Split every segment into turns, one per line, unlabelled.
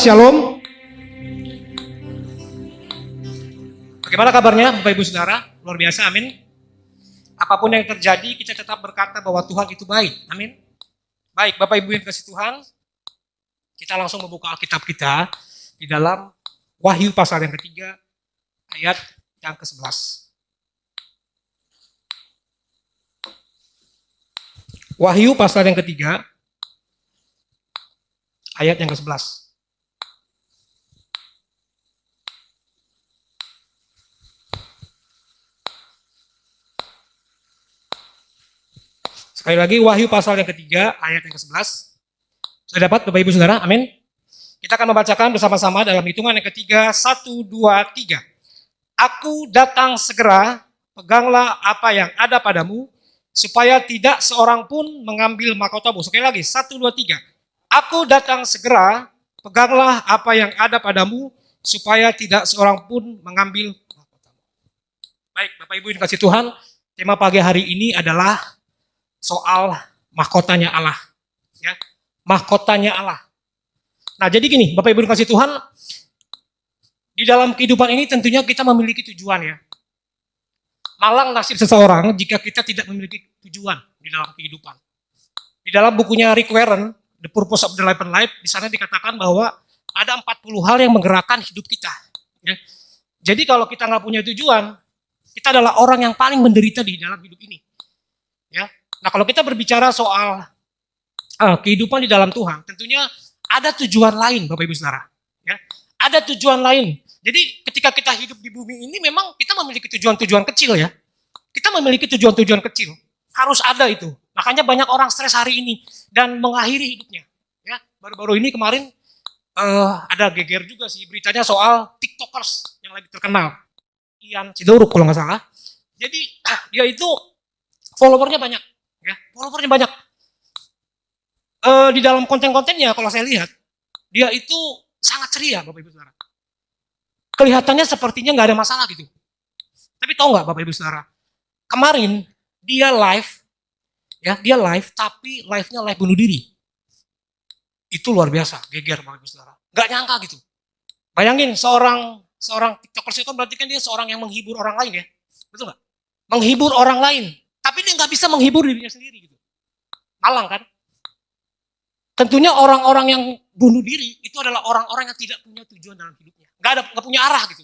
Shalom. Bagaimana kabarnya Bapak Ibu Saudara? Luar biasa, amin. Apapun yang terjadi, kita tetap berkata bahwa Tuhan itu baik, amin. Baik, Bapak Ibu yang kasih Tuhan, kita langsung membuka Alkitab kita di dalam Wahyu pasal yang ketiga, ayat yang ke-11. Wahyu pasal yang ketiga, ayat yang ke-11. Sekali lagi, Wahyu pasal yang ketiga, ayat yang ke-11. Sudah dapat Bapak Ibu Saudara? Amin. Kita akan membacakan bersama-sama dalam hitungan yang ketiga, 1, 2, 3. Aku datang segera, peganglah apa yang ada padamu, supaya tidak seorang pun mengambil mahkotamu. Sekali lagi, 1, 2, 3. Aku datang segera, peganglah apa yang ada padamu, supaya tidak seorang pun mengambil mahkotamu. Baik, Bapak Ibu yang kasih Tuhan, tema pagi hari ini adalah soal mahkotanya Allah. Ya, mahkotanya Allah. Nah, jadi gini, Bapak Ibu yang kasih Tuhan, di dalam kehidupan ini tentunya kita memiliki tujuan ya. Malang nasib seseorang jika kita tidak memiliki tujuan di dalam kehidupan. Di dalam bukunya Rick Warren, The Purpose of the Life and Life, di sana dikatakan bahwa ada 40 hal yang menggerakkan hidup kita. Ya. Jadi kalau kita nggak punya tujuan, kita adalah orang yang paling menderita di dalam hidup ini. Ya. Nah, kalau kita berbicara soal kehidupan di dalam Tuhan, tentunya ada tujuan lain, Bapak Ibu Saudara. Ya. Ada tujuan lain. Jadi ketika kita hidup di bumi ini memang kita memiliki tujuan-tujuan kecil ya. Kita memiliki tujuan-tujuan kecil. Harus ada itu. Makanya banyak orang stres hari ini dan mengakhiri hidupnya. Ya, baru-baru ini kemarin ada geger juga sih beritanya soal TikTokers yang lagi terkenal. Ian Sidoruk kalau nggak salah. Jadi dia itu followernya banyak. Ya, followernya banyak. Di dalam konten-kontennya kalau saya lihat, dia itu sangat ceria Bapak Ibu Saudara. Kelihatannya sepertinya nggak ada masalah gitu. Tapi tahu nggak Bapak Ibu Saudara, kemarin dia live, ya dia live, tapi live-nya live bunuh diri. Itu luar biasa, geger Bapak Ibu Saudara. Nggak nyangka gitu. Bayangin seorang TikTokers itu berarti kan dia seorang yang menghibur orang lain ya, betul nggak? Menghibur orang lain, tapi dia nggak bisa menghibur dirinya sendiri gitu. Malang kan? Tentunya orang-orang yang bunuh diri itu adalah orang-orang yang tidak punya tujuan dalam hidupnya. Nggak punya arah gitu.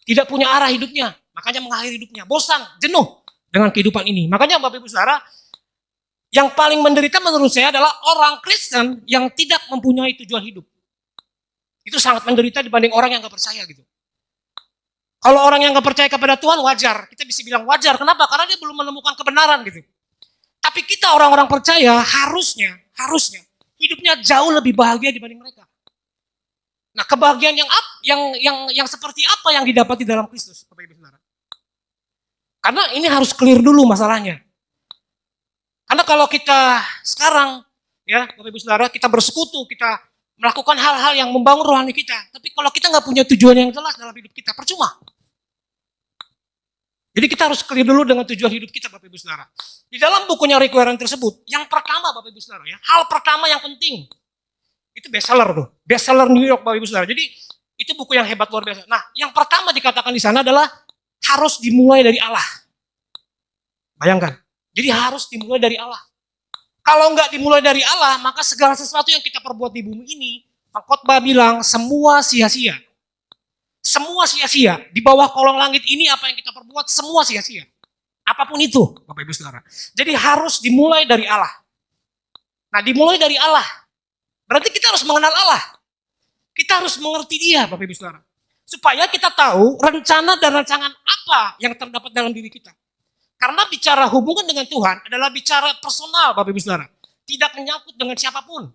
Tidak punya arah hidupnya. Makanya mengakhiri hidupnya. Bosan, jenuh dengan kehidupan ini. Makanya Bapak Ibu Saudara, yang paling menderita menurut saya adalah orang Kristen yang tidak mempunyai tujuan hidup. Itu sangat menderita dibanding orang yang nggak percaya gitu. Kalau orang yang nggak percaya kepada Tuhan wajar. Kita bisa bilang wajar. Kenapa? Karena dia belum menemukan kebenaran gitu. Tapi kita orang-orang percaya harusnya hidupnya jauh lebih bahagia dibanding mereka. Nah, kebahagiaan yang seperti apa yang didapat di dalam Kristus, Bapak Ibu Saudara? Karena ini harus clear dulu masalahnya. Karena kalau kita sekarang ya, Bapak Ibu Saudara, kita bersekutu, kita melakukan hal-hal yang membangun rohani kita, tapi kalau kita nggak punya tujuan yang jelas dalam hidup kita, percuma. Jadi kita harus clear dulu dengan tujuan hidup kita, Bapak Ibu Saudara. Di dalam bukunya Rick Warren tersebut, yang pertama Bapak Ibu Saudara ya, hal pertama yang penting, itu bestseller tuh, bestseller New York Bapak Ibu Saudara. Jadi itu buku yang hebat luar biasa. Nah, yang pertama dikatakan di sana adalah harus dimulai dari Allah. Bayangkan, jadi harus dimulai dari Allah. Kalau nggak dimulai dari Allah, maka segala sesuatu yang kita perbuat di bumi ini, pengkhotbah bilang semua sia-sia. Semua sia-sia. Di bawah kolong langit ini apa yang kita perbuat semua sia-sia. Apapun itu, Bapak Ibu Saudara. Jadi harus dimulai dari Allah. Nah, dimulai dari Allah. Berarti kita harus mengenal Allah. Kita harus mengerti Dia, Bapak Ibu Saudara. Supaya kita tahu rencana dan rancangan apa yang terdapat dalam diri kita. Karena bicara hubungan dengan Tuhan adalah bicara personal, Bapak Ibu Saudara. Tidak menyangkut dengan siapapun.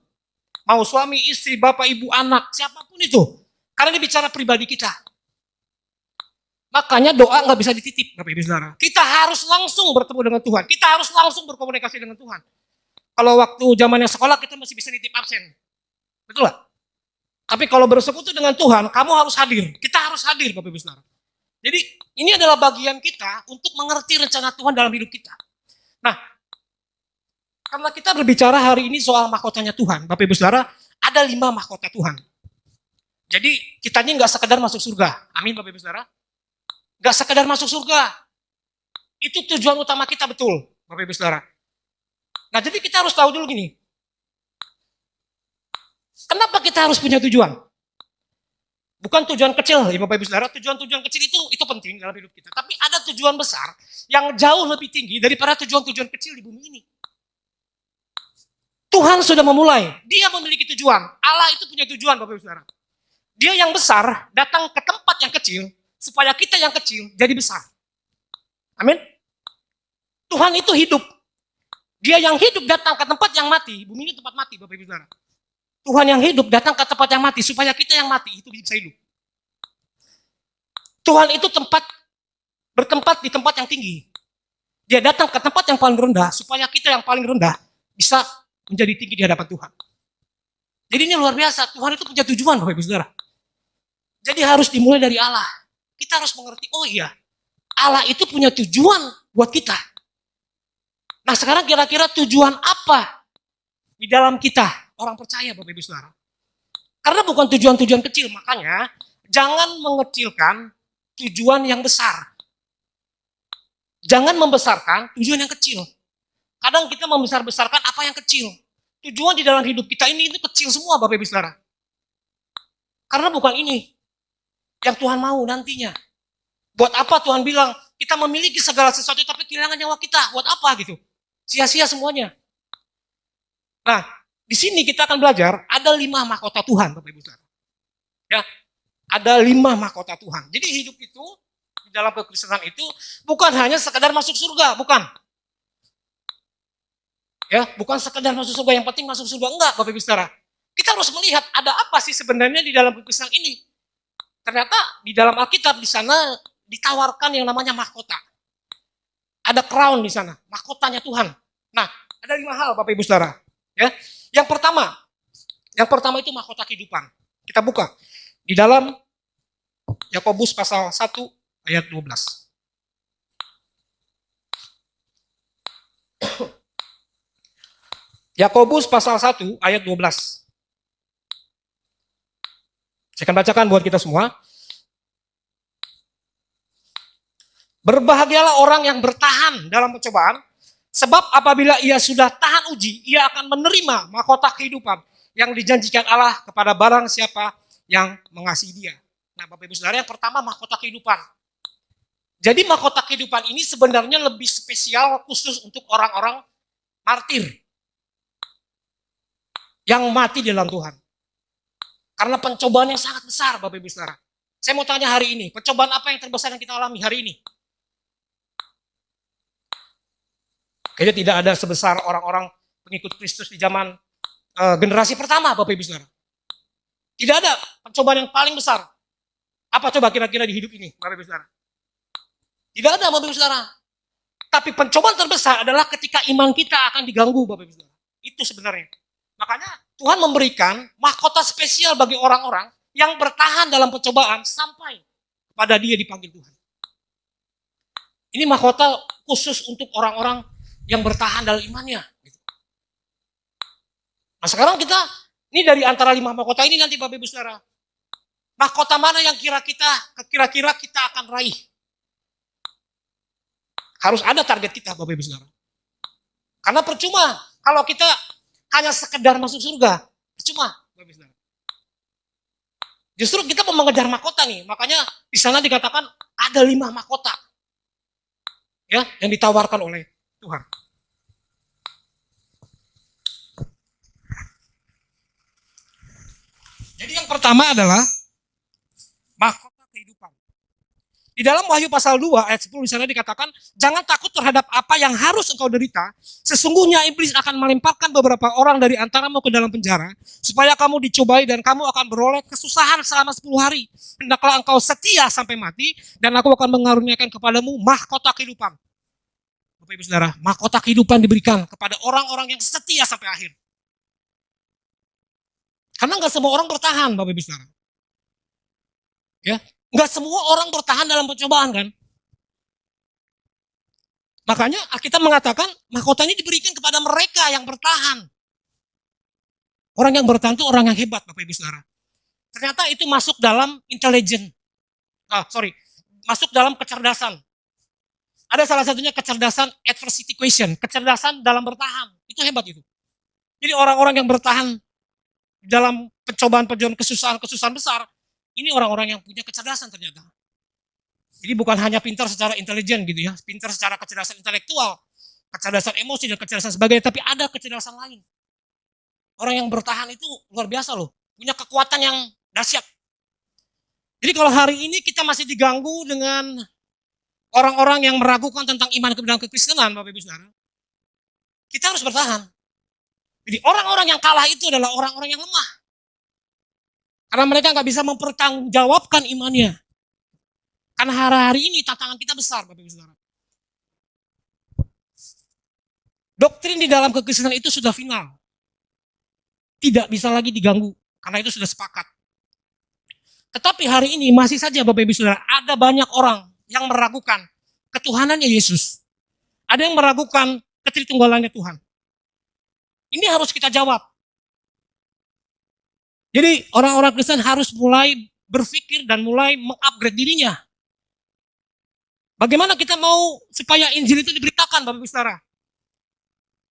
Mau suami, istri, bapak, ibu, anak, siapapun itu. Karena ini bicara pribadi kita. Makanya doa nggak bisa dititip, Bapak Ibu Saudara. Kita harus langsung bertemu dengan Tuhan. Kita harus langsung berkomunikasi dengan Tuhan. Kalau waktu zamannya sekolah kita masih bisa nitip absen. Betul nggak? Tapi kalau bersekutu dengan Tuhan, kamu harus hadir. Kita harus hadir, Bapak Ibu Saudara. Jadi ini adalah bagian kita untuk mengerti rencana Tuhan dalam hidup kita. Nah, karena kita berbicara hari ini soal mahkotanya Tuhan, Bapak Ibu Saudara, ada 5 mahkota Tuhan. Jadi kita ini nggak sekedar masuk surga. Amin Bapak Ibu Saudara. Nggak sekedar masuk surga. Itu tujuan utama kita betul Bapak Ibu Saudara. Nah jadi kita harus tahu dulu gini. Kenapa kita harus punya tujuan? Bukan tujuan kecil, ya Bapak Ibu Saudara. Tujuan-tujuan kecil itu penting dalam hidup kita. Tapi ada tujuan besar yang jauh lebih tinggi daripada tujuan-tujuan kecil di bumi ini. Tuhan sudah memulai. Dia memiliki tujuan. Allah itu punya tujuan Bapak Ibu Saudara. Dia yang besar datang ke tempat yang kecil supaya kita yang kecil jadi besar. Amin. Tuhan itu hidup. Dia yang hidup datang ke tempat yang mati. Bumi ini tempat mati Bapak Ibu Saudara. Tuhan yang hidup datang ke tempat yang mati supaya kita yang mati itu bisa hidup. Tuhan itu bertempat di tempat yang tinggi. Dia datang ke tempat yang paling rendah supaya kita yang paling rendah bisa menjadi tinggi di hadapan Tuhan. Jadi ini luar biasa. Tuhan itu punya tujuan Bapak Ibu Saudara. Jadi harus dimulai dari Allah. Kita harus mengerti, oh iya, Allah itu punya tujuan buat kita. Nah sekarang kira-kira tujuan apa di dalam kita? Orang percaya Bapak Ibu Saudara. Karena bukan tujuan-tujuan kecil, makanya jangan mengecilkan tujuan yang besar. Jangan membesarkan tujuan yang kecil. Kadang kita membesar-besarkan apa yang kecil. Tujuan di dalam hidup kita ini itu kecil semua Bapak Ibu Saudara. Karena bukan ini yang Tuhan mau nantinya. Buat apa Tuhan bilang kita memiliki segala sesuatu tapi kehilangan nyawa kita? Buat apa gitu? Sia-sia semuanya. Nah, di sini kita akan belajar ada 5 mahkota Tuhan, Bapak Ibu Saudara. Ya, ada 5 mahkota Tuhan. Jadi hidup itu di dalam kekristenan itu bukan hanya sekadar masuk surga, bukan. Ya, bukan sekadar masuk surga, yang penting masuk surga, enggak, Bapak Ibu Saudara. Kita harus melihat ada apa sih sebenarnya di dalam kekristenan ini. Ternyata di dalam Alkitab di sana ditawarkan yang namanya mahkota. Ada crown di sana, mahkotanya Tuhan. Nah, ada 5 hal Bapak Ibu Saudara. Ya, yang pertama itu mahkota kehidupan. Kita buka di dalam Yakobus pasal 1 ayat 12. Yakobus pasal 1 ayat 12. Saya akan bacakan buat kita semua. Berbahagialah orang yang bertahan dalam pencobaan, sebab apabila ia sudah tahan uji, ia akan menerima mahkota kehidupan yang dijanjikan Allah kepada barang siapa yang mengasihi dia. Nah Bapak Ibu Saudara, yang pertama mahkota kehidupan. Jadi mahkota kehidupan ini sebenarnya lebih spesial khusus untuk orang-orang martir. Yang mati di dalam Tuhan. Karena pencobaan yang sangat besar Bapak Ibu Saudara. Saya mau tanya hari ini, pencobaan apa yang terbesar yang kita alami hari ini? Kayaknya tidak ada sebesar orang-orang pengikut Kristus di zaman generasi pertama Bapak Ibu Saudara. Tidak ada pencobaan yang paling besar. Apa coba kira-kira di hidup ini Bapak Ibu Saudara? Tidak ada Bapak Ibu Saudara. Tapi pencobaan terbesar adalah ketika iman kita akan diganggu Bapak Ibu Saudara. Itu sebenarnya. Makanya Tuhan memberikan mahkota spesial bagi orang-orang yang bertahan dalam pencobaan sampai pada dia dipanggil Tuhan. Ini mahkota khusus untuk orang-orang yang bertahan dalam imannya. Nah sekarang kita, ini dari antara 5 mahkota ini nanti Bapak Ibu Saudara. Mahkota mana yang kira-kira kita akan raih? Harus ada target kita Bapak Ibu Saudara. Karena percuma kalau kita hanya sekedar masuk surga. Percuma Bapak Ibu Saudara. Justru kita mau mengejar mahkota nih. Makanya di sana dikatakan ada 5 mahkota. Ya, yang ditawarkan oleh Tuhan. Jadi yang pertama adalah mahkota kehidupan. Di dalam Wahyu pasal 2 ayat 10 di sana dikatakan, jangan takut terhadap apa yang harus engkau derita. Sesungguhnya iblis akan melemparkan beberapa orang dari antaramu ke dalam penjara, supaya kamu dicobai dan kamu akan beroleh kesusahan selama 10 hari. Hendaklah engkau setia sampai mati, dan aku akan mengaruniakan kepadamu mahkota kehidupan. Bapak Ibu Saudara, mahkota kehidupan diberikan kepada orang-orang yang setia sampai akhir. Karena nggak semua orang bertahan, Bapak Ibu Saudara. Ya, nggak semua orang bertahan dalam pencobaan kan. Makanya kita mengatakan mahkota ini diberikan kepada mereka yang bertahan. Orang yang bertahan itu orang yang hebat, Bapak Ibu Saudara. Ternyata itu masuk dalam intelijen. Masuk dalam kecerdasan. Ada salah satunya kecerdasan adversity question, kecerdasan dalam bertahan. Itu hebat itu. Jadi orang-orang yang bertahan dalam pencobaan-pencobaan kesusahan besar, ini orang-orang yang punya kecerdasan ternyata. Jadi bukan hanya pintar secara intelijen gitu ya, pintar secara kecerdasan intelektual, kecerdasan emosi dan kecerdasan sebagainya, tapi ada kecerdasan lain. Orang yang bertahan itu luar biasa loh, punya kekuatan yang dahsyat. Jadi kalau hari ini kita masih diganggu dengan orang-orang yang meragukan tentang iman dan kekristenan, Bapak Ibu Saudara, kita harus bertahan. Jadi orang-orang yang kalah itu adalah orang-orang yang lemah. Karena mereka nggak bisa mempertanggungjawabkan imannya. Karena hari-hari ini tantangan kita besar, Bapak Ibu Saudara. Doktrin di dalam kekristenan itu sudah final. Tidak bisa lagi diganggu, karena itu sudah sepakat. Tetapi hari ini masih saja Bapak Ibu Saudara, ada banyak orang yang meragukan ketuhanannya Yesus. Ada yang meragukan ketritunggalannya Tuhan. Ini harus kita jawab. Jadi orang-orang Kristen harus mulai berpikir dan mulai mengupgrade dirinya. Bagaimana kita mau supaya Injil itu diberitakan, Bapak Ibu Saudara?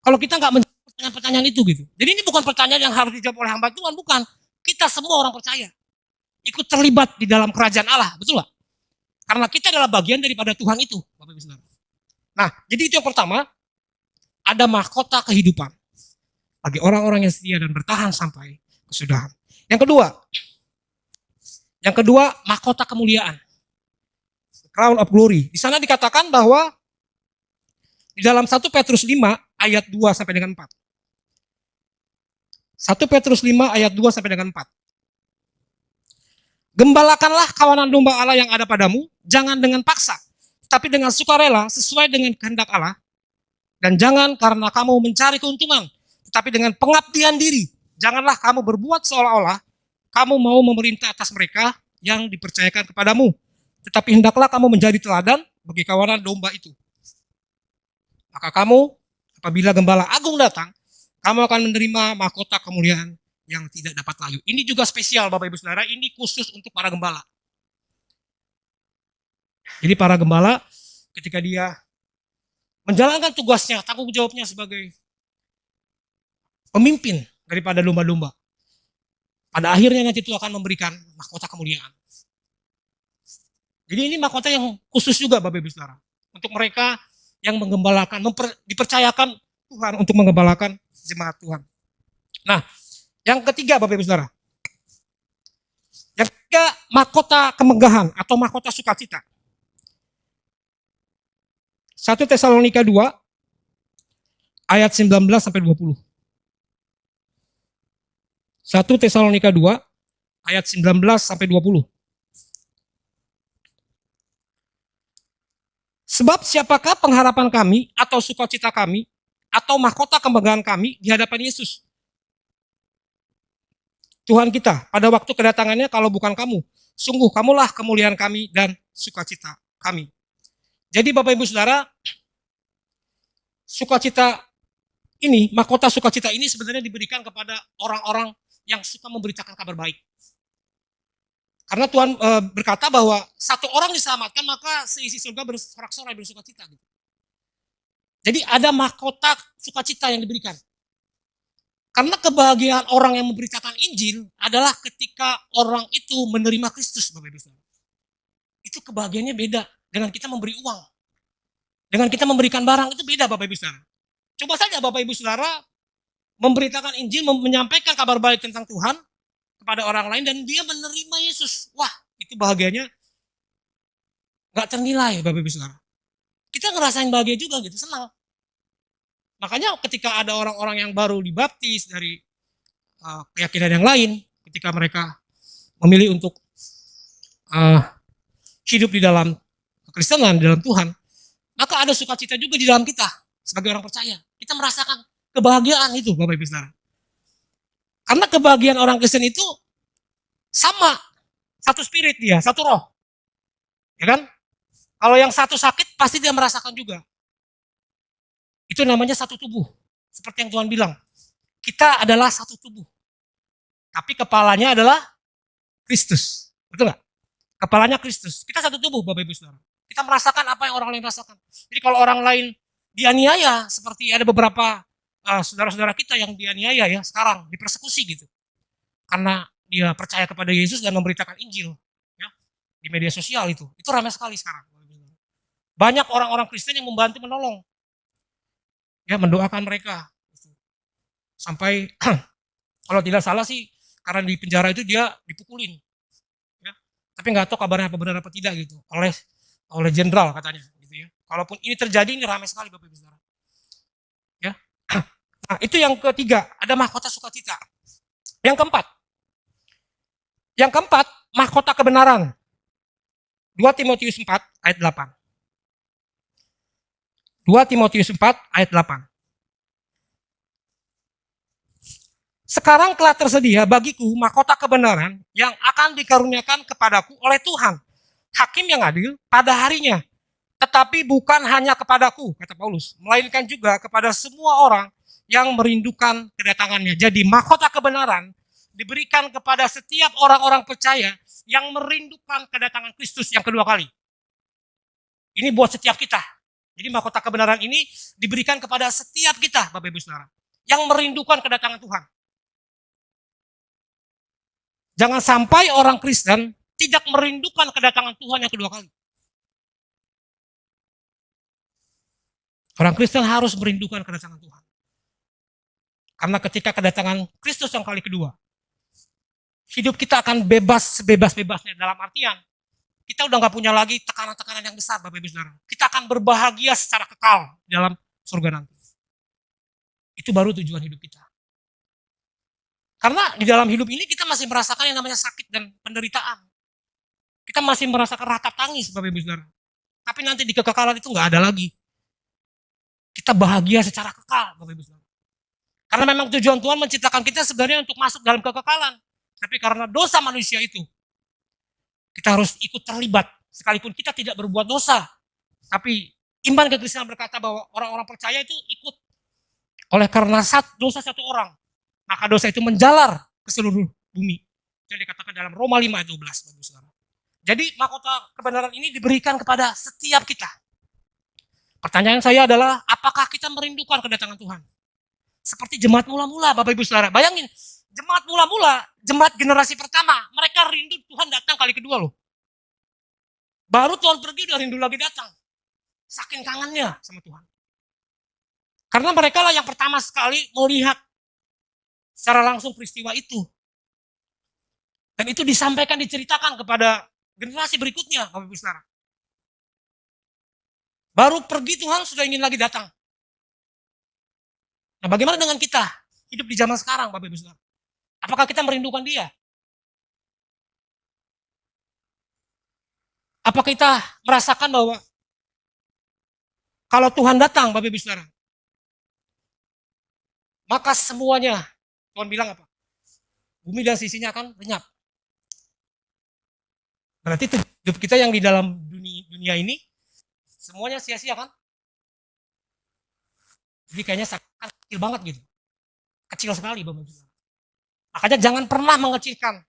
Kalau kita nggak menjawab pertanyaan-pertanyaan itu gitu. Jadi ini bukan pertanyaan yang harus dijawab oleh hamba Tuhan, bukan. Kita semua orang percaya. Ikut terlibat di dalam kerajaan Allah, betul nggak? Karena kita adalah bagian daripada Tuhan itu, Bapak Ibu Saudara. Nah, jadi itu yang pertama, ada mahkota kehidupan bagi orang-orang yang setia dan bertahan sampai kesudahan. Yang kedua, mahkota kemuliaan, crown of glory. Di sana dikatakan bahwa di dalam 1 Petrus 5 ayat 2 sampai dengan 4. 1 Petrus 5 ayat 2 sampai dengan 4. Gembalakanlah kawanan domba Allah yang ada padamu, jangan dengan paksa, tapi dengan sukarela sesuai dengan kehendak Allah. Dan jangan karena kamu mencari keuntungan, tetapi dengan pengabdian diri. Janganlah kamu berbuat seolah-olah kamu mau memerintah atas mereka yang dipercayakan kepadamu. Tetapi hendaklah kamu menjadi teladan bagi kawanan domba itu. Maka kamu, apabila gembala agung datang, kamu akan menerima mahkota kemuliaan yang tidak dapat layu. Ini juga spesial Bapak Ibu Saudara, ini khusus untuk para gembala. Jadi para gembala ketika dia menjalankan tugasnya, tanggung jawabnya sebagai pemimpin daripada domba-domba, pada akhirnya nanti itu akan memberikan mahkota kemuliaan. Jadi ini mahkota yang khusus juga Bapak Ibu Saudara, untuk mereka yang menggembalakan, dipercayakan Tuhan untuk menggembalakan jemaat Tuhan. Nah, yang ketiga Bapak Ibu Saudara, yang ketiga mahkota kemegahan atau mahkota sukacita. 1 Tesalonika 2 ayat 19 sampai 20. 1 Tesalonika 2 ayat 19 sampai 20. Sebab siapakah pengharapan kami atau sukacita kami atau mahkota kemegahan kami di hadapan Yesus Tuhan kita pada waktu kedatangannya kalau bukan kamu. Sungguh kamulah kemuliaan kami dan sukacita kami. Jadi Bapak Ibu Saudara, sukacita ini, mahkota sukacita ini sebenarnya diberikan kepada orang-orang yang suka memberitakan kabar baik. Karena Tuhan berkata bahwa satu orang diselamatkan maka seisi surga bersorak-sorai bersukacita. Gitu. Jadi ada mahkota sukacita yang diberikan. Karena kebahagiaan orang yang memberitakan Injil adalah ketika orang itu menerima Kristus, Bapak Ibu Saudara. Itu kebahagiaannya beda dengan kita memberi uang. Dengan kita memberikan barang itu beda Bapak Ibu Saudara. Coba saja Bapak Ibu Saudara memberitakan Injil, menyampaikan kabar baik tentang Tuhan kepada orang lain dan dia menerima Yesus. Wah, itu bahagianya gak ternilai Bapak Ibu Saudara. Kita ngerasain bahagia juga gitu, senang. Makanya ketika ada orang-orang yang baru dibaptis dari keyakinan yang lain, ketika mereka memilih untuk hidup di dalam kekristenan, di dalam Tuhan, maka ada sukacita juga di dalam kita sebagai orang percaya. Kita merasakan kebahagiaan itu Bapak Ibu Saudara. Karena kebahagiaan orang Kristen itu sama, satu spirit dia, satu roh. Ya kan? Kalau yang satu sakit pasti dia merasakan juga. Itu namanya satu tubuh. Seperti yang Tuhan bilang. Kita adalah satu tubuh. Tapi kepalanya adalah Kristus. Betul nggak? Kepalanya Kristus. Kita satu tubuh, Bapak Ibu Saudara. Kita merasakan apa yang orang lain rasakan. Jadi kalau orang lain dianiaya, seperti ada beberapa saudara-saudara kita yang dianiaya ya sekarang, dipersekusi gitu. Karena dia percaya kepada Yesus dan memberitakan Injil ya, di media sosial itu. Itu ramai sekali sekarang. Banyak orang-orang Kristen yang membantu menolong. Ya, mendoakan mereka. Sampai kalau tidak salah sih karena di penjara itu dia dipukulin. Ya. Tapi nggak tahu kabarnya apa benar apa tidak gitu. Oleh jenderal katanya gitu ya. Kalaupun ini terjadi ini ramai sekali Bapak Ibu Saudara. Ya. Nah, itu yang ketiga, ada mahkota sukacita. Yang keempat, mahkota kebenaran. 2 Timotius 4 ayat 8. 2 Timotius 4 ayat 8. Sekarang telah tersedia bagiku mahkota kebenaran yang akan dikaruniakan kepadaku oleh Tuhan, hakim yang adil pada harinya. Tetapi bukan hanya kepadaku, kata Paulus, melainkan juga kepada semua orang yang merindukan kedatangannya. Jadi mahkota kebenaran diberikan kepada setiap orang-orang percaya yang merindukan kedatangan Kristus yang kedua kali. Ini buat setiap kita. Jadi mahkota kebenaran ini diberikan kepada setiap kita, Bapak Ibu Saudara, yang merindukan kedatangan Tuhan. Jangan sampai orang Kristen tidak merindukan kedatangan Tuhan yang kedua kali. Orang Kristen harus merindukan kedatangan Tuhan. Karena ketika kedatangan Kristus yang kali kedua, hidup kita akan bebas sebebas-bebasnya. Dalam artian, kita udah gak punya lagi tekanan-tekanan yang besar, Bapak Ibu Saudara. Kita akan berbahagia secara kekal dalam surga nanti. Itu baru tujuan hidup kita. Karena di dalam hidup ini kita masih merasakan yang namanya sakit dan penderitaan. Kita masih merasakan ratap tangis, Bapak Ibu Saudara. Tapi nanti di kekekalan itu gak ada lagi. Kita bahagia secara kekal, Bapak Ibu Saudara. Karena memang tujuan Tuhan menciptakan kita sebenarnya untuk masuk dalam kekekalan. Tapi karena dosa manusia itu, kita harus ikut terlibat. Sekalipun kita tidak berbuat dosa. Tapi iman kekristenan berkata bahwa orang-orang percaya itu ikut. Oleh karena dosa satu orang, maka dosa itu menjalar ke seluruh bumi. Jadi dikatakan dalam Roma 5 ayat 12. Bapak Saudara. Jadi mahkota kebenaran ini diberikan kepada setiap kita. Pertanyaan saya adalah, apakah kita merindukan kedatangan Tuhan? Seperti jemaat mula-mula, Bapak Ibu Saudara. Bayangin, jemaat mula-mula, jemaat generasi pertama, mereka rindu Tuhan datang kali kedua loh. Baru Tuhan pergi udah rindu lagi datang. Saking kangennya sama Tuhan. Karena mereka lah yang pertama sekali melihat secara langsung peristiwa itu. Dan itu disampaikan, diceritakan kepada generasi berikutnya, Bapak Ibu Saudara. Baru pergi Tuhan sudah ingin lagi datang. Nah, bagaimana dengan kita hidup di zaman sekarang, Bapak Ibu Saudara? Apakah kita merindukan Dia? Apakah kita merasakan bahwa kalau Tuhan datang, Bapak Ibu Saudara, maka semuanya, Tuhan bilang apa? Bumi dan sisinya akan lenyap. Berarti hidup kita yang di dalam dunia ini semuanya sia-sia kan? Jadi kayaknya kecil banget gitu. Kecil sekali, Bapak Ibu. Makanya jangan pernah mengecilkan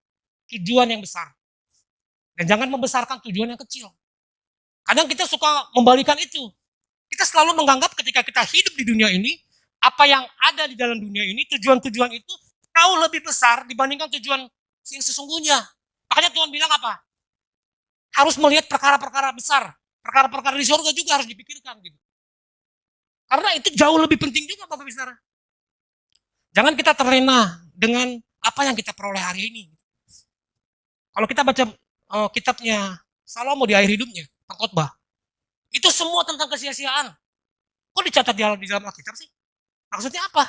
tujuan yang besar. Dan jangan membesarkan tujuan yang kecil. Kadang kita suka membalikan itu. Kita selalu menganggap ketika kita hidup di dunia ini, apa yang ada di dalam dunia ini, tujuan-tujuan itu jauh lebih besar dibandingkan tujuan yang sesungguhnya. Makanya Tuhan bilang apa? Harus melihat perkara-perkara besar. Perkara-perkara di surga juga harus dipikirkan gitu. Karena itu jauh lebih penting juga, Bapak Ibu Saudara. Jangan kita terlena dengan apa yang kita peroleh hari ini. Kalau kita baca kitabnya Salomo di akhir hidupnya, Pengkhotbah, itu semua tentang kesia-siaan. Kok dicatat di dalam Alkitab sih? Maksudnya apa?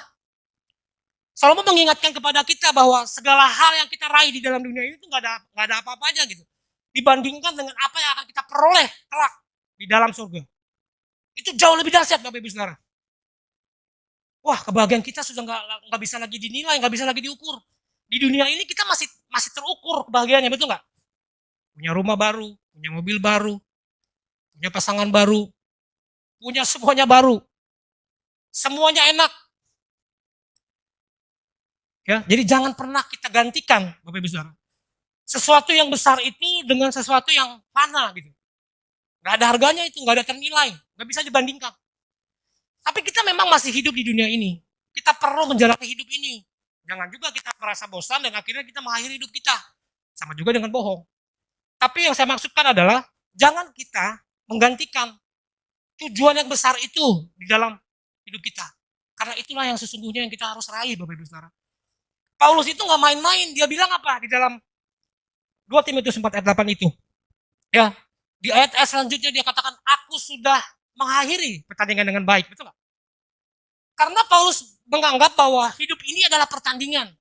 Salomo mengingatkan kepada kita bahwa segala hal yang kita raih di dalam dunia ini itu nggak ada apa-apanya gitu. Dibandingkan dengan apa yang akan kita peroleh kelak di dalam surga. Itu jauh lebih dahsyat, Bapak Ibu Saudara. Wah, kebahagiaan kita sudah nggak bisa lagi dinilai, nggak bisa lagi diukur. Di dunia ini kita masih terukur kebahagiaannya, betul nggak? Punya rumah baru, punya mobil baru, punya pasangan baru, punya semuanya baru. Semuanya enak. Ya, jadi jangan pernah kita gantikan, Bapak Ibu Saudara. Sesuatu yang besar itu dengan sesuatu yang fana gitu. Nggak ada harganya itu, nggak ada ternilai, nggak bisa dibandingkan. Tapi kita memang masih hidup di dunia ini. Kita perlu menjalani hidup ini. Jangan juga kita merasa bosan dan akhirnya kita mengakhiri hidup kita. Sama juga dengan bohong. Tapi yang saya maksudkan adalah, jangan kita menggantikan tujuan yang besar itu di dalam hidup kita. Karena itulah yang sesungguhnya yang kita harus raih, Bapak Ibu Saudara. Paulus itu nggak main-main, dia bilang apa di dalam 2 Timotius 4 ayat 8 itu. Ya, di ayat-ayat selanjutnya dia katakan, aku sudah mengakhiri pertandingan dengan baik, betul nggak? Karena Paulus menganggap bahwa hidup ini adalah pertandingan.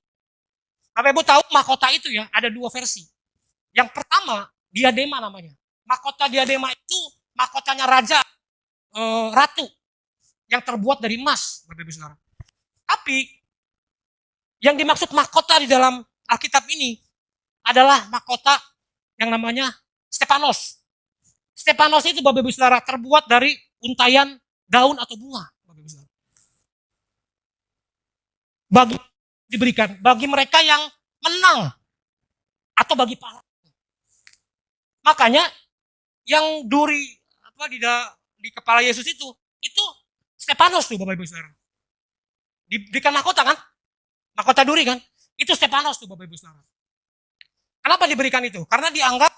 Bapak Ibu tahu mahkota itu ya, ada 2 versi. Yang pertama, diadema namanya. Mahkota diadema itu mahkotanya raja, ratu, yang terbuat dari emas, Bapak Ibu Saudara. Tapi, yang dimaksud mahkota di dalam Alkitab ini adalah mahkota yang namanya Stepanos. Stepanos itu, Bapak Ibu Saudara, terbuat dari untayan daun atau bunga, Bapak Ibu Saudara. Diberikan bagi mereka yang menang atau bagi pahlawan. Makanya yang duri apa di kepala Yesus itu Stepanos tuh, Bapak Ibu Saudara. Diberikan mahkota kan? Mahkota duri kan? Itu Stepanos tuh, Bapak Ibu Saudara. Kenapa diberikan itu? Karena dianggap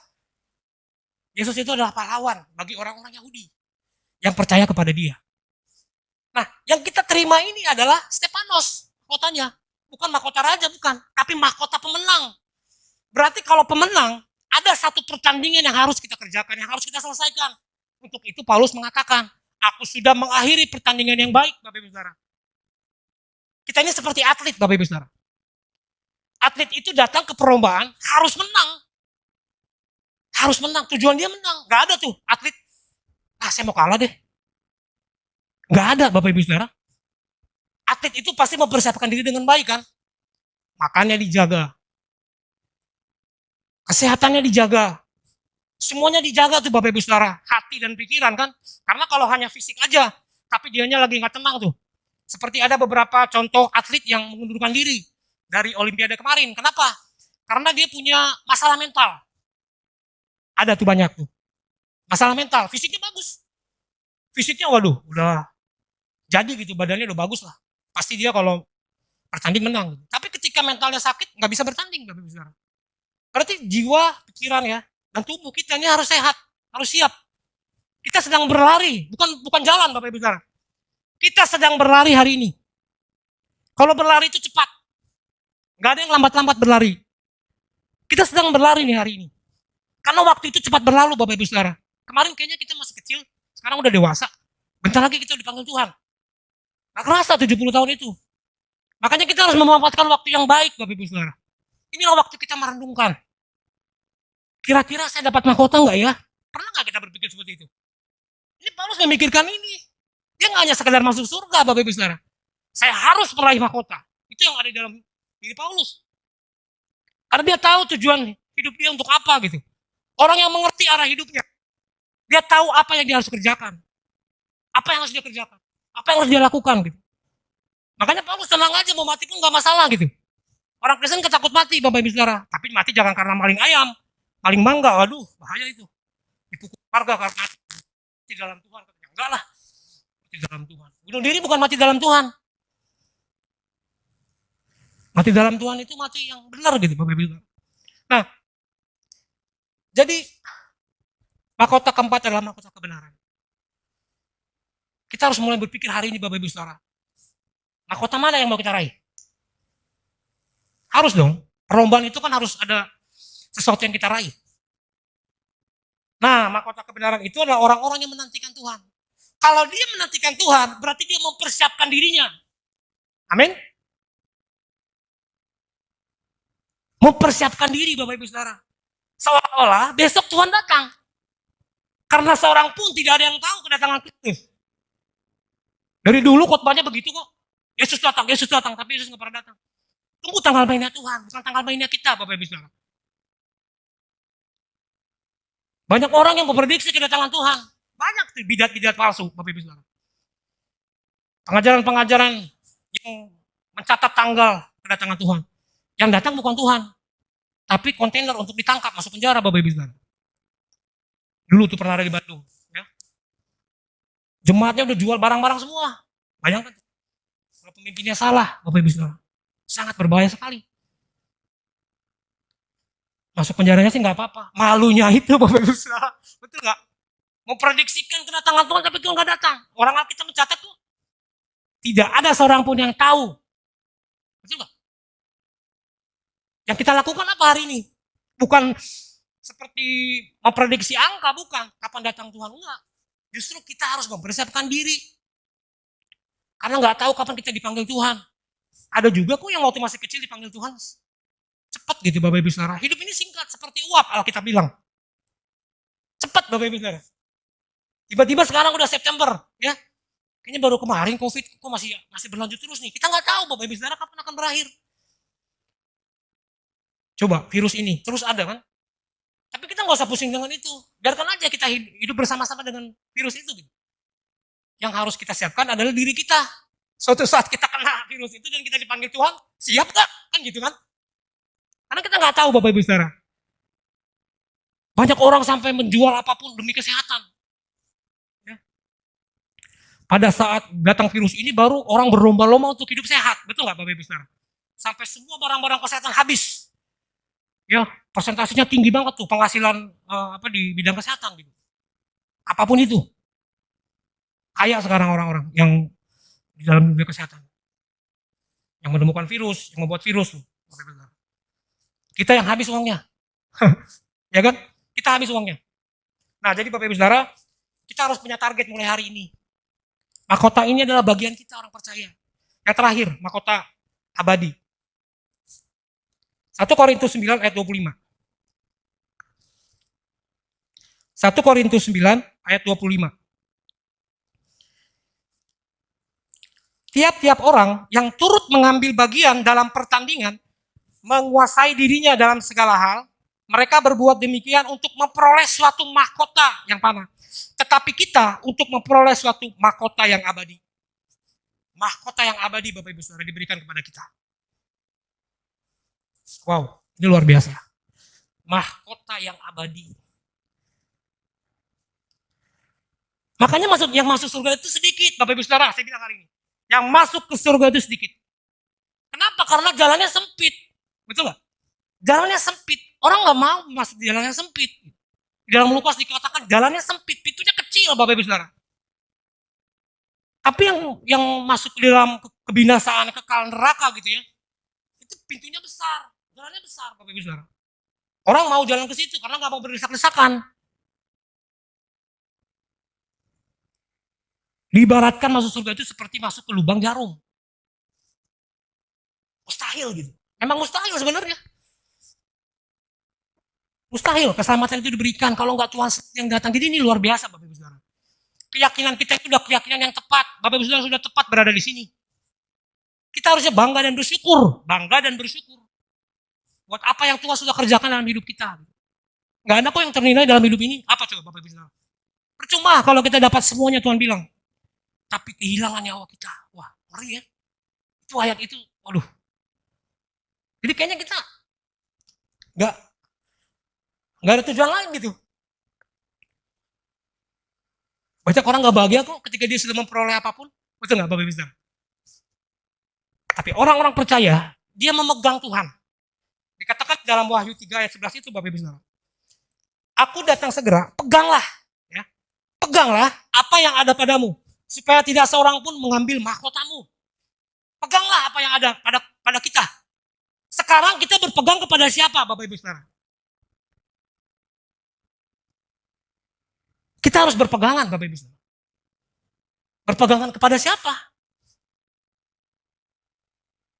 Yesus itu adalah pahlawan bagi orang-orang Yahudi yang percaya kepada dia. Nah, yang kita terima ini adalah Stepanos mahkotanya. Bukan mahkota raja, bukan. Tapi mahkota pemenang. Berarti kalau pemenang, ada satu pertandingan yang harus kita kerjakan, yang harus kita selesaikan. Untuk itu Paulus mengatakan, aku sudah mengakhiri pertandingan yang baik, Bapak Ibu Saudara. Kita ini seperti atlet, Bapak Ibu Saudara. Atlet itu datang ke perlombaan, harus menang. Harus menang, tujuan dia menang. Gak ada tuh atlet, saya mau kalah deh. Gak ada, Bapak Ibu Saudara. Atlet itu pasti mempersiapkan diri dengan baik kan. Makannya dijaga. Kesehatannya dijaga. Semuanya dijaga tuh, Bapak Ibu Saudara. Hati dan pikiran kan. Karena kalau hanya fisik aja, tapi dianya lagi gak tenang tuh. Seperti ada beberapa contoh atlet yang mengundurkan diri dari Olimpiade kemarin. Kenapa? Karena dia punya masalah mental. Ada tuh banyak tuh. Masalah mental. Fisiknya bagus. Fisiknya waduh, udah jadi gitu, badannya udah bagus lah. Pasti dia kalau bertanding menang. Tapi ketika mentalnya sakit, nggak bisa bertanding, Bapak Ibu Saudara. Berarti jiwa, pikiran ya, dan tubuh kita ini harus sehat, harus siap. Kita sedang berlari, bukan jalan, Bapak Ibu Saudara. Kita sedang berlari hari ini. Kalau berlari itu cepat, nggak ada yang lambat-lambat berlari. Kita sedang berlari nih hari ini. Karena waktu itu cepat berlalu, Bapak Ibu Saudara. Kemarin kayaknya kita masih kecil, sekarang udah dewasa. Bentar lagi kita dipanggil Tuhan. Gak kerasa 70 tahun itu. Makanya kita harus memanfaatkan waktu yang baik, Bapak Ibu Saudara. Inilah waktu kita merenungkan. Kira-kira saya dapat mahkota nggak ya? Pernah nggak kita berpikir seperti itu? Ini Paulus memikirkan ini. Dia nggak hanya sekedar masuk surga, Bapak Ibu Saudara. Saya harus meraih mahkota. Itu yang ada di dalam diri Paulus. Karena dia tahu tujuan hidup dia untuk apa gitu. Orang yang mengerti arah hidupnya. Dia tahu apa yang dia harus kerjakan. Apa yang harus dia kerjakan. Apa yang harus dia lakukan gitu. Makanya Paulus tenang aja, mau mati pun gak masalah gitu. Orang Kristen ketakut mati, Bapak Ibu Saudara. Tapi mati jangan karena maling ayam, maling mangga, waduh bahaya itu. Dipukul warga karena mati dalam Tuhan. Enggak lah, mati dalam Tuhan. Bunuh diri bukan mati dalam Tuhan. Mati dalam Tuhan itu mati yang benar gitu, Bapak Ibu Saudara. Nah, jadi mahkota keempat adalah mahkota kebenaran. Kita harus mulai berpikir hari ini, Bapak Ibu Saudara. Mahkota mana yang mau kita raih? Harus dong. Perlombaan itu kan harus ada sesuatu yang kita raih. Nah, mahkota kebenaran itu adalah orang-orang yang menantikan Tuhan. Kalau dia menantikan Tuhan, berarti dia mempersiapkan dirinya. Amin. Mempersiapkan diri, Bapak Ibu Saudara. Seolah-olah besok Tuhan datang. Karena seorang pun tidak ada yang tahu kedatangan Kristus. Dari dulu khotbahnya begitu kok. Yesus datang, tapi Yesus nggak pernah datang. Tunggu tanggal mainnya Tuhan, bukan tanggal mainnya kita, Bapak Ibu Saudara. Banyak orang yang memprediksi kedatangan Tuhan. Banyak tuh bidat-bidat palsu, Bapak Ibu Saudara. Pengajaran-pengajaran yang mencatat tanggal kedatangan Tuhan. Yang datang bukan Tuhan, tapi kontainer untuk ditangkap, masuk penjara, Bapak Ibu Saudara. Dulu tuh pernah ada di Bandung. Ya. Jemaatnya udah jual barang-barang semua. Bayangkan, kalau pemimpinnya salah, Bapak Ibu Saudara, sangat berbahaya sekali. Masuk penjaranya sih nggak apa-apa. Malunya itu, Bapak Ibu Saudara. Betul nggak? Memprediksikan kedatangan Tuhan, tapi Tuhan nggak datang. Orang Alkitab mencatat tuh, tidak ada seorang pun yang tahu. Betul nggak? Yang kita lakukan apa hari ini? Bukan seperti memprediksi angka, bukan. Kapan datang Tuhan, enggak. Justru kita harus mempersiapkan diri. Karena nggak tahu kapan kita dipanggil Tuhan. Ada juga kok yang waktu masih kecil dipanggil Tuhan. Cepat gitu Bapak Ibu Saudara. Hidup ini singkat, seperti uap Alkitab bilang. Cepat Bapak Ibu Saudara. Tiba-tiba sekarang udah September, ya. Kayaknya baru kemarin COVID kok masih berlanjut terus nih. Kita nggak tahu Bapak Ibu Saudara kapan akan berakhir. Coba virus ini terus ada kan? Tapi kita nggak usah pusing dengan itu. Biarkan aja kita hidup bersama-sama dengan virus itu. Gitu. Yang harus kita siapkan adalah diri kita. Suatu saat kita kena virus itu dan kita dipanggil Tuhan, siap gak? Kan gitu kan? Karena kita nggak tahu Bapak Ibu Saudara. Banyak orang sampai menjual apapun demi kesehatan. Ya. Pada saat datang virus ini baru orang berlomba-lomba untuk hidup sehat. Betul nggak Bapak Ibu Saudara? Sampai semua barang-barang kesehatan habis. Ya, persentasenya tinggi banget tuh penghasilan di bidang kesehatan gitu. Apapun itu. Kaya sekarang orang-orang yang di dalam dunia kesehatan. Yang menemukan virus, yang membuat virus. Kita yang habis uangnya. Ya kan? Kita habis uangnya. Nah, jadi Bapak Ibu Saudara, kita harus punya target mulai hari ini. Mahkota ini adalah bagian kita orang percaya. Yang terakhir, mahkota abadi. 1 Korintus 9 ayat 25. 1 Korintus 9 ayat 25. Tiap-tiap orang yang turut mengambil bagian dalam pertandingan, menguasai dirinya dalam segala hal, mereka berbuat demikian untuk memperoleh suatu mahkota yang panah. Tetapi kita untuk memperoleh suatu mahkota yang abadi. Mahkota yang abadi Bapak Ibu Saudara diberikan kepada kita. Wow, ini luar biasa. Mahkota yang abadi. Makanya yang masuk surga itu sedikit, Bapak Ibu Saudara, saya bilang hari ini. Yang masuk ke surga itu sedikit. Kenapa? Karena jalannya sempit. Betul nggak? Jalannya sempit. Orang nggak mau masuk di jalan yang sempit. Di dalam Lukas dikatakan jalannya sempit, pintunya kecil, Bapak Ibu Saudara. Tapi yang masuk di dalam kebinasaan, kekal neraka gitu ya, itu pintunya besar. Jalannya besar, Bapak Ibu Saudara. Orang mau jalan ke situ karena nggak mau berdesak-desakan. Diibaratkan masuk surga itu seperti masuk ke lubang jarum. Mustahil gitu. Emang mustahil sebenarnya. Mustahil keselamatan itu diberikan kalau nggak Tuhan yang datang. Jadi ini luar biasa Bapak Ibu Saudara. Keyakinan kita itu udah keyakinan yang tepat. Bapak Ibu Saudara sudah tepat berada di sini. Kita harusnya bangga dan bersyukur. Bangga dan bersyukur. Buat apa yang Tuhan sudah kerjakan dalam hidup kita. Nggak ada kok yang ternilai dalam hidup ini. Apa coba Bapak Ibu Saudara? Percuma kalau kita dapat semuanya Tuhan bilang. Tapi kehilangan nyawa kita. Wah, ngeri ya. Itu ayat itu, waduh. Jadi kayaknya kita nggak ada tujuan lain gitu. Banyak orang nggak bahagia kok ketika dia sudah memperoleh apapun. Betul nggak Bapak Ibu Saudara? Tapi orang-orang percaya, dia memegang Tuhan. Dikatakan dalam Wahyu 3 ayat 11 itu Bapak Ibu Saudara. Aku datang segera, peganglah. Ya. Peganglah apa yang ada padamu. Supaya tidak seorang pun mengambil mahkotamu. Peganglah apa yang ada pada kita. Sekarang kita berpegang kepada siapa Bapak Ibu Saudara? Kita harus berpegangan Bapak Ibu Saudara. Berpegangan kepada siapa?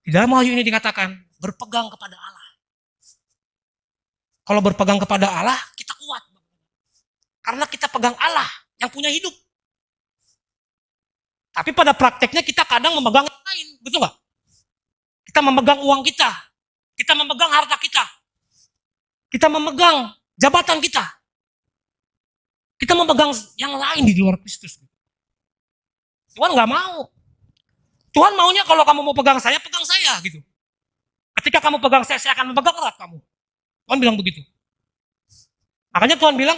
Di dalam Wahyu ini dikatakan berpegang kepada Allah. Kalau berpegang kepada Allah, kita kuat. Karena kita pegang Allah yang punya hidup. Tapi pada prakteknya kita kadang memegang yang lain, betul nggak? Kita memegang uang kita, kita memegang harta kita, kita memegang jabatan kita, kita memegang yang lain di luar Kristus. Tuhan nggak mau. Tuhan maunya kalau kamu mau pegang saya gitu. Ketika kamu pegang saya akan memegang erat kamu. Tuhan bilang begitu. Makanya Tuhan bilang,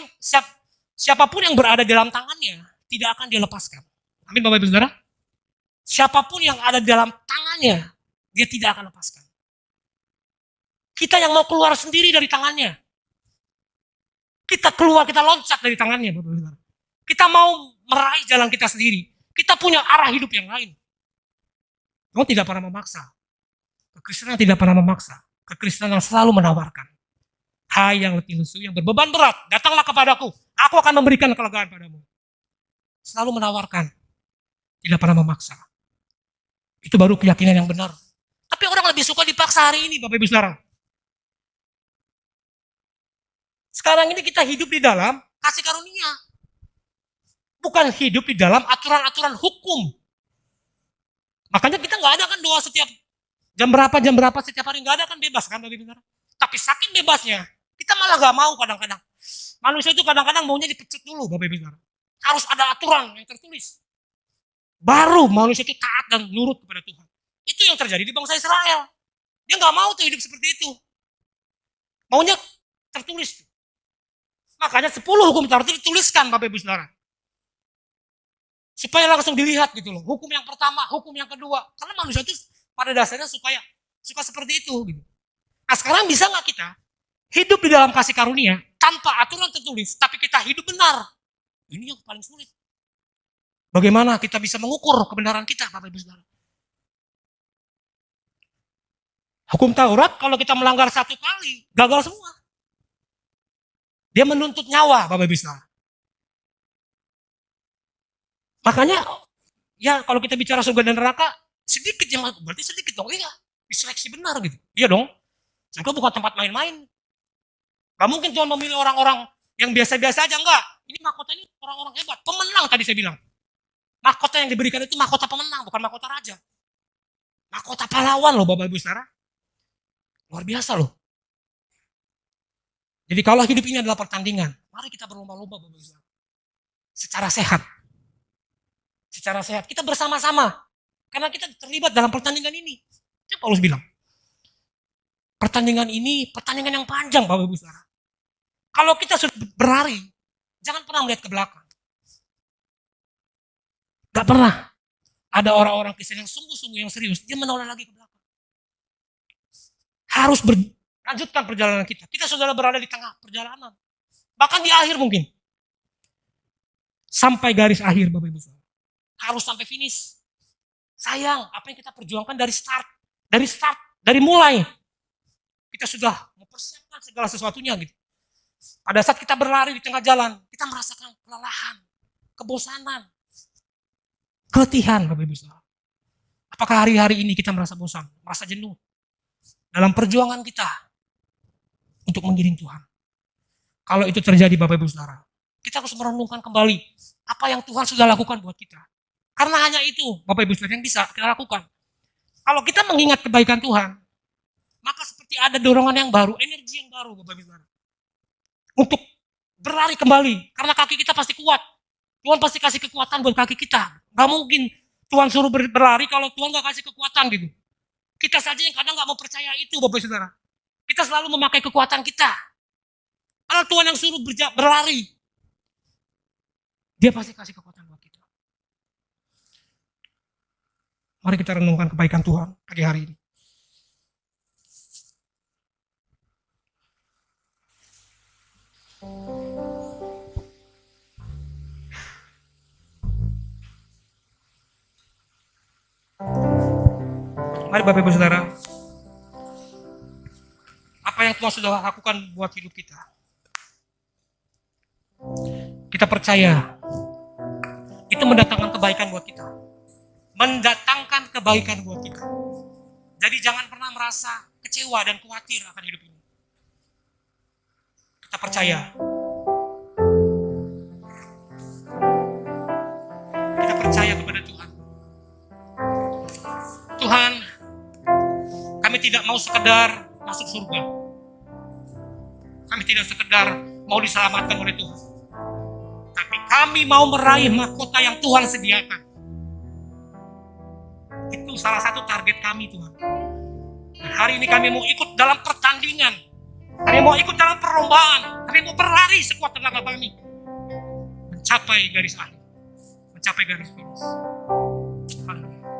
siapapun yang berada di dalam tangannya, tidak akan dia lepaskan. Amin Bapak Ibu Saudara. Siapapun yang ada di dalam tangannya, dia tidak akan lepaskan. Kita yang mau keluar sendiri dari tangannya. Kita keluar, kita loncat dari tangannya Bapak Ibu Saudara. Kita mau meraih jalan kita sendiri. Kita punya arah hidup yang lain. Tuhan tidak pernah memaksa. Kekristenan tidak pernah memaksa. Kekristenan selalu menawarkan. Hai yang letih lesu, yang berbeban berat, datanglah kepadaku. Aku akan memberikan kelegaan padamu. Selalu menawarkan. Tidak pernah memaksa. Itu baru keyakinan yang benar. Tapi orang lebih suka dipaksa hari ini, Bapak Ibu Saudara. Sekarang ini kita hidup di dalam kasih karunia. Bukan hidup di dalam aturan-aturan hukum. Makanya kita nggak ada kan doa setiap jam berapa setiap hari. Nggak ada kan, bebas kan Bapak Ibu Saudara. Tapi saking bebasnya, kita malah nggak mau kadang-kadang. Manusia itu kadang-kadang maunya dipecut dulu Bapak Ibu Saudara. Harus ada aturan yang tertulis. Baru manusia itu taat dan nurut kepada Tuhan. Itu yang terjadi di bangsa Israel. Dia nggak mau tuh hidup seperti itu. Maunya tertulis. Makanya 10 hukum Taurat itu dituliskan Bapak Ibu Saudara. Supaya langsung dilihat gitu loh. Hukum yang pertama, hukum yang kedua. Karena manusia itu pada dasarnya suka seperti itu. Gitu. Nah sekarang bisa nggak kita hidup di dalam kasih karunia tanpa aturan tertulis, tapi kita hidup benar? Ini yang paling sulit. Bagaimana kita bisa mengukur kebenaran kita Bapak Ibu Saudara? Hukum Taurat kalau kita melanggar 1 kali, gagal semua. Dia menuntut nyawa Bapak Ibu Saudara. Makanya, ya kalau kita bicara surga dan neraka, sedikit yang berarti sedikit dong. Iya, diseleksi benar gitu. Iya dong. Surga bukan tempat main-main. Gak mungkin Tuhan memilih orang-orang yang biasa-biasa aja, enggak. Ini mahkota ini orang-orang hebat. Pemenang tadi saya bilang. Mahkota yang diberikan itu mahkota pemenang, bukan mahkota raja. Mahkota pahlawan loh Bapak Ibu Saudara. Luar biasa loh. Jadi kalau hidup ini adalah pertandingan, mari kita berlomba-lomba Bapak Ibu Saudara. Secara sehat. Secara sehat. Kita bersama-sama. Karena kita terlibat dalam pertandingan ini. Itu Paulus bilang. Pertandingan ini pertandingan yang panjang Bapak Ibu Saudara. Kalau kita sudah berlari, jangan pernah melihat ke belakang. Gak pernah. Ada orang-orang Kristen yang sungguh-sungguh yang serius, dia menoleh lagi ke belakang. Harus lanjutkan perjalanan kita. Kita sudah berada di tengah perjalanan. Bahkan di akhir mungkin. Sampai garis akhir Bapak Ibu Saudara. Harus sampai finish. Sayang, apa yang kita perjuangkan dari start, dari mulai. Kita sudah mempersiapkan segala sesuatunya gitu. Pada saat kita berlari di tengah jalan, kita merasakan kelelahan, kebosanan, keletihan Bapak Ibu Saudara. Apakah hari-hari ini kita merasa bosan, merasa jenuh dalam perjuangan kita untuk mengiring Tuhan? Kalau itu terjadi Bapak Ibu Saudara, kita harus merenungkan kembali apa yang Tuhan sudah lakukan buat kita. Karena hanya itu Bapak Ibu Saudara yang bisa kita lakukan. Kalau kita mengingat kebaikan Tuhan, maka seperti ada dorongan yang baru, energi yang baru Bapak Ibu Saudara. Untuk berlari kembali, karena kaki kita pasti kuat. Tuhan pasti kasih kekuatan buat kaki kita. Gak mungkin Tuhan suruh berlari kalau Tuhan gak kasih kekuatan gitu. Kita saja yang kadang gak mau percaya itu Bapak Ibu Saudara. Kita selalu memakai kekuatan kita. Kalau Tuhan yang suruh berlari, Dia pasti kasih kekuatan buat kita. Mari kita renungkan kebaikan Tuhan pagi hari ini. Mari Bapak Ibu Saudara, apa yang Tuhan sudah lakukan buat hidup kita. Kita percaya itu mendatangkan kebaikan buat kita. Mendatangkan kebaikan buat kita. Jadi jangan pernah merasa kecewa dan khawatir akan hidup ini. Kita percaya. Kita percaya kepada Tuhan. Tuhan, kami tidak mau sekedar masuk surga. Kami tidak sekedar mau diselamatkan oleh Tuhan. Tapi kami mau meraih mahkota yang Tuhan sediakan. Itu salah satu target kami Tuhan. Dan hari ini kami mau ikut dalam pertandingan. Kami mau ikut dalam perlombaan. Kami mau berlari sekuat tenaga kami. Mencapai garis akhir. Mencapai garis finish. Haleluya.